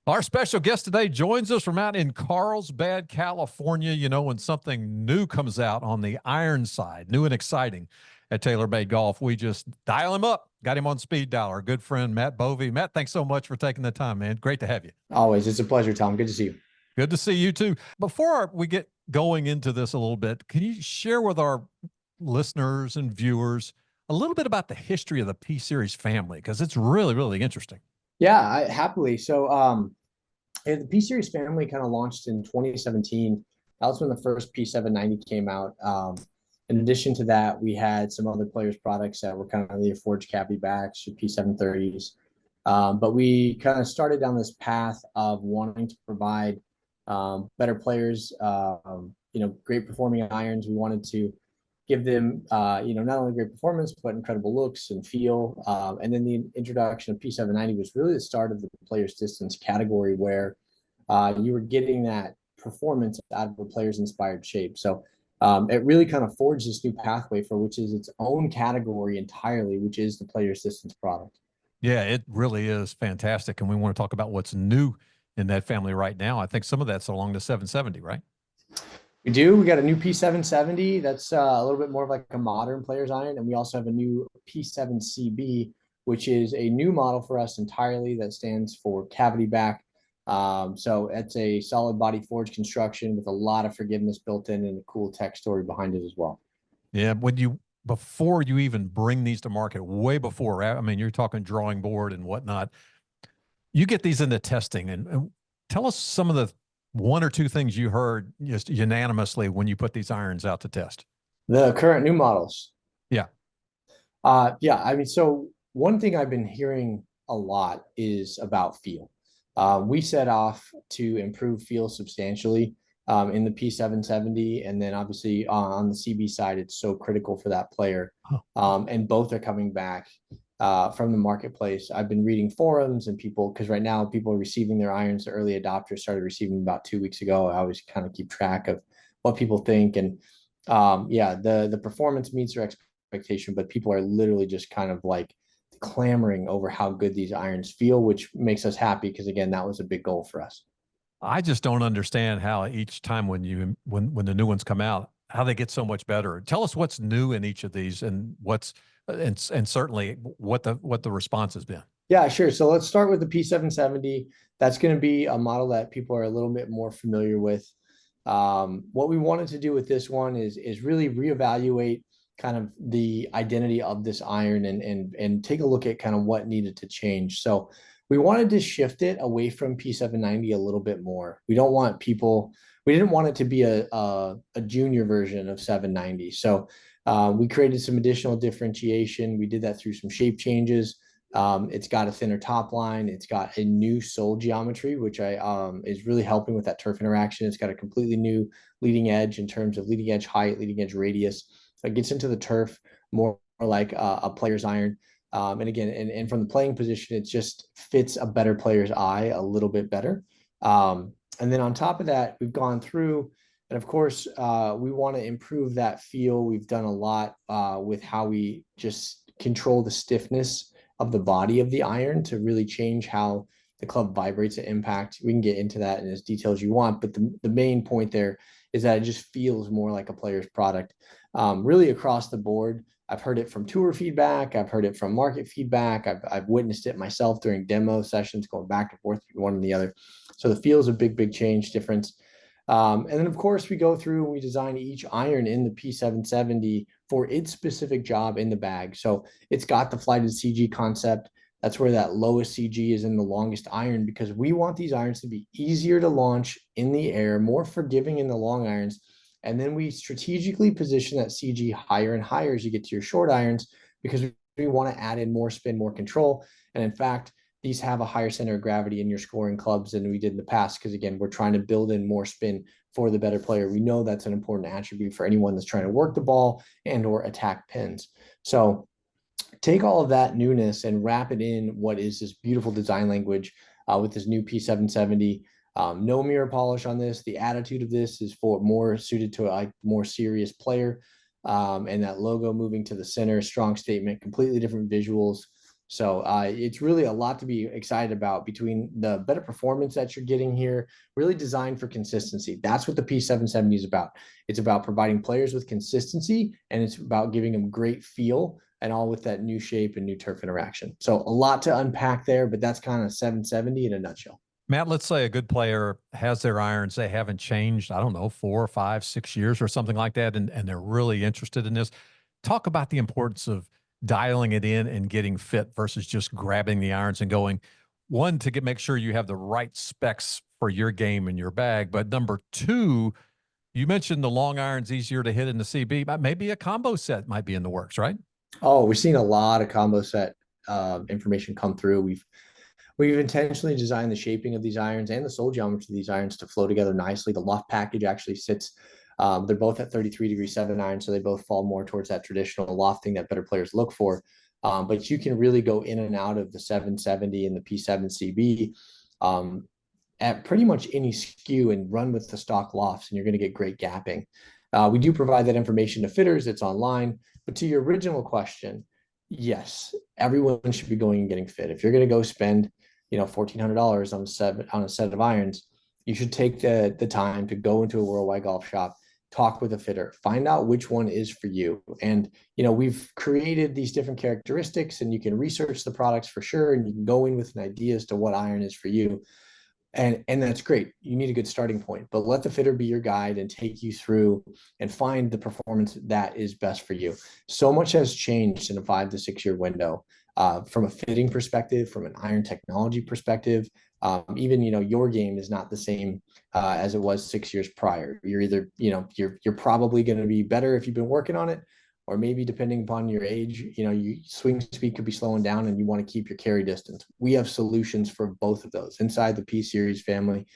Our special guest today joins us from out in Carlsbad, California. You know, when something new comes out on the iron side, new and exciting at TaylorMade Golf, we just dial him up. Got him on speed dial. Our good friend, Matt Bovee. Matt, thanks so much for taking the time, man. Great to have you. Always. It's a pleasure, Tom. Good to see you. Good to see you too. Before we get going into this a little bit, can you share with our listeners and viewers a little bit about the history of the P Series family? Because it's really, really interesting. Yeah, happily. The P Series family kind of launched in 2017. That was when the first P790 came out. In addition to that, we had some other players' products that were kind of the forged cavity backs, your P730s. But we kind of started down this path of wanting to provide better players, great performing irons. We wanted to give them, not only great performance, but incredible looks and feel. And then the introduction of P790 was really the start of the player's distance category where you were getting that performance out of a player's inspired shape. So it really kind of forged this new pathway for which is its own category entirely, which is the player's distance product. Yeah, it really is fantastic. And we want to talk about what's new in that family right now. I think some of that's along the 770, right? We do. We got a new P770 that's a little bit more of like a modern player's iron. And we also have a new P7CB, which is a new model for us entirely that stands for cavity back. So it's a solid body forged construction with a lot of forgiveness built in and a cool tech story behind it as well. Yeah, before you even bring these to market, way before, I mean, you're talking drawing board and whatnot, you get these into testing and tell us some of the one or two things you heard just unanimously when you put these irons out to test. The current new models. Yeah. Yeah. I mean, so one thing I've been hearing a lot is about feel. We set off to improve feel substantially in the P770, and then obviously on the CB side, it's so critical for that player. And both are coming back from the marketplace. I've been reading forums and people, because right now people are receiving their irons. The early adopters started receiving about 2 weeks ago. I always kind of keep track of what people think, and the performance meets their expectation, but people are literally just kind of like clamoring over how good these irons feel, which makes us happy because again, that was a big goal for us. I just don't understand how each time when the new ones come out, how they get so much better. Tell us what's new in each of these and and certainly what the response has been. Yeah, sure. So let's start with the P770. That's going to be a model that people are a little bit more familiar with. What we wanted to do with this one is really reevaluate kind of the identity of this iron and take a look at kind of what needed to change. So we wanted to shift it away from P790 a little bit more. We didn't want it to be a junior version of 790. So we created some additional differentiation. We did that through some shape changes. It's got a thinner top line. It's got a new sole geometry, which is really helping with that turf interaction. It's got a completely new leading edge in terms of leading edge height, leading edge radius. So it gets into the turf more like a player's iron. And again, and from the playing position, it just fits a better player's eye a little bit better. And then on top of that, we've gone through, and of course, we want to improve that feel. We've done a lot with how we just control the stiffness of the body of the iron to really change how the club vibrates at impact. We can get into that in as detail as you want, but the main point there is that it just feels more like a player's product. Really across the board, I've heard it from tour feedback. I've heard it from market feedback. I've witnessed it myself during demo sessions, going back and forth between one and the other. So the feel is a big change difference. And then of course we go through and we design each iron in the P770 for its specific job in the bag. So it's got the flighted CG concept. That's where that lowest CG is in the longest iron, because we want these irons to be easier to launch in the air, more forgiving in the long irons. And then we strategically position that CG higher and higher as you get to your short irons, because we want to add in more spin, more control. And in fact, these have a higher center of gravity in your scoring clubs than we did in the past, because again, we're trying to build in more spin for the better player. We know that's an important attribute for anyone that's trying to work the ball and or attack pins. So take all of that newness and wrap it in what is this beautiful design language with this new P770. No mirror polish on this. The attitude of this is for more suited to a more serious player. And that logo moving to the center, strong statement, completely different visuals. So it's really a lot to be excited about between the better performance that you're getting here, really designed for consistency. That's what the P770 is about. It's about providing players with consistency, and it's about giving them great feel, and all with that new shape and new turf interaction. So a lot to unpack there, but that's kind of 770 in a nutshell. Matt, let's say a good player has their irons, they haven't changed, I don't know, 4 or 5, 6 years or something like that, and they're really interested in this. Talk about the importance of dialing it in and getting fit versus just grabbing the irons and going. One, to make sure you have the right specs for your game and your bag. But number two, you mentioned the long irons easier to hit in the CB. But maybe a combo set might be in the works, right? Oh, we've seen a lot of combo set information come through. We've intentionally designed the shaping of these irons and the sole geometry of these irons to flow together nicely. The loft package actually sits, they're both at 33-degree 7-iron, so they both fall more towards that traditional lofting that better players look for. But you can really go in and out of the 770 and the P7CB at pretty much any SKU and run with the stock lofts, and you're going to get great gapping. We do provide that information to fitters. It's online. But to your original question, yes, everyone should be going and getting fit. If you're going to go spend, $1,400 on a set of irons, you should take the time to go into a worldwide golf shop, talk with a fitter, find out which one is for you. And we've created these different characteristics, and you can research the products for sure, and you can go in with an idea as to what iron is for you. And that's great. You need a good starting point, but let the fitter be your guide and take you through and find the performance that is best for you. So much has changed in a 5 to 6 year window, from a fitting perspective, from an iron technology perspective. Even your game is not the same as it was 6 years prior. You're either you're probably going to be better if you've been working on it, or maybe depending upon your age, you swing speed could be slowing down and you want to keep your carry distance. We have solutions for both of those inside the P series family.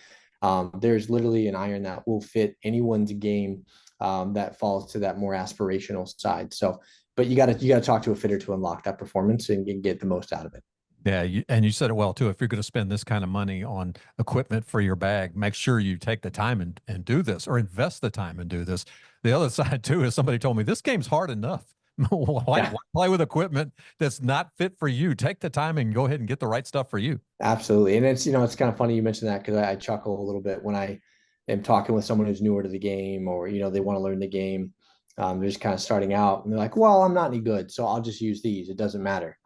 There's literally an iron that will fit anyone's game that falls to that more aspirational side. So, but you got to talk to a fitter to unlock that performance and get the most out of it. Yeah, and you said it well too. If you're going to spend this kind of money on equipment for your bag, make sure you take the time and do this, or invest the time and do this. The other side too is somebody told me this game's hard enough. Why play with equipment that's not fit for you? Take the time and go ahead and get the right stuff for you. Absolutely. And it's kind of funny you mentioned that, because I chuckle a little bit when I am talking with someone who's newer to the game, or, they want to learn the game. They're just kind of starting out and they're like, well, I'm not any good, so I'll just use these. It doesn't matter.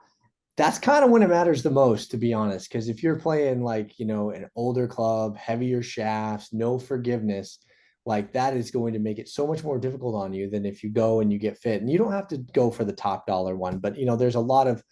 That's kind of when it matters the most, to be honest. Because if you're playing like, an older club, heavier shafts, no forgiveness, like that is going to make it so much more difficult on you than if you go and you get fit. And you don't have to go for the top dollar one, but there's a lot of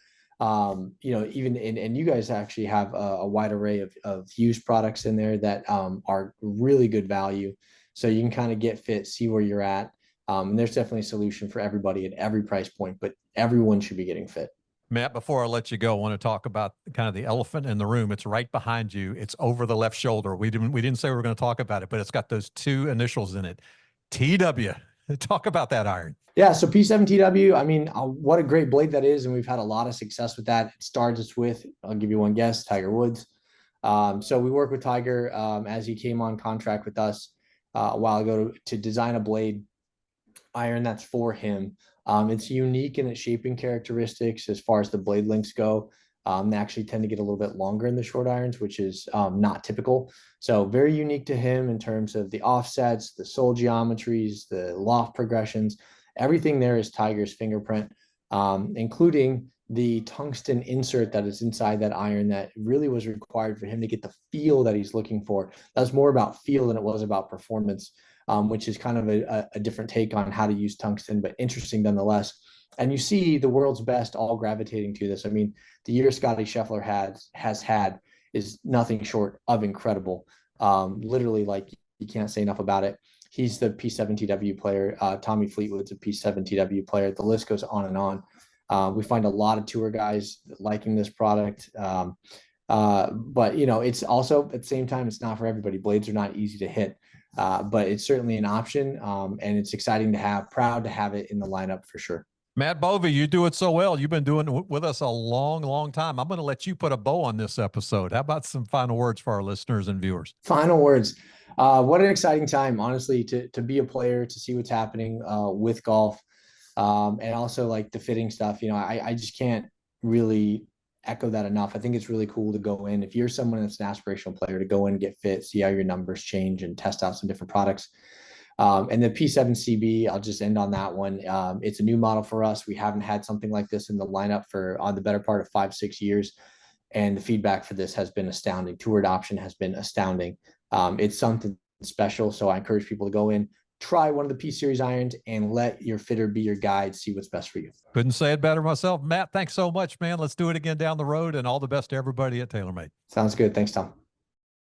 even and you guys actually have a wide array of used products in there that are really good value. So you can kind of get fit, see where you're at. And there's definitely a solution for everybody at every price point, but everyone should be getting fit. Matt, before I let you go, I want to talk about kind of the elephant in the room. It's right behind you. It's over the left shoulder. We didn't say we were going to talk about it, but it's got those two initials in it. TW. Talk about that iron. Yeah, so P7TW, I mean, what a great blade that is, and we've had a lot of success with that. It starts with, I'll give you one guess, Tiger Woods. So we work with Tiger as he came on contract with us a while ago to design a blade iron that's for him. It's unique in its shaping characteristics as far as the blade lengths go. They actually tend to get a little bit longer in the short irons, which is not typical. So very unique to him in terms of the offsets, the sole geometries, the loft progressions. Everything there is Tiger's fingerprint, including the tungsten insert that is inside that iron that really was required for him to get the feel that he's looking for. That's more about feel than it was about performance, which is kind of a different take on how to use tungsten, but interesting nonetheless. And you see the world's best all gravitating to this. I mean, the year Scotty Scheffler has had is nothing short of incredible. Literally, like, you can't say enough about it. He's the P7TW player. Tommy Fleetwood's a P7TW player. The list goes on and on. We find a lot of tour guys liking this product. But it's also at the same time, it's not for everybody. Blades are not easy to hit, but it's certainly an option. And it's exciting to have, proud to have it in the lineup for sure. Matt Bovee, you do it so well. You've been doing it with us a long, long time. I'm going to let you put a bow on this episode. How about some final words for our listeners and viewers? Final words. What an exciting time, honestly, to be a player, to see what's happening with golf, and also like the fitting stuff. I just can't really echo that enough. I think it's really cool to go in. If you're someone that's an aspirational player, to go in and get fit, see how your numbers change, and test out some different products. And the P7CB, I'll just end on that one. It's a new model for us. We haven't had something like this in the lineup for on the better part of 5-6 years. And the feedback for this has been astounding. Tour adoption has been astounding. It's something special. So I encourage people to go in, try one of the P series irons, and let your fitter be your guide, see what's best for you. Couldn't say it better myself. Matt, thanks so much, man. Let's do it again down the road, and all the best to everybody at TaylorMade. Sounds good. Thanks, Tom.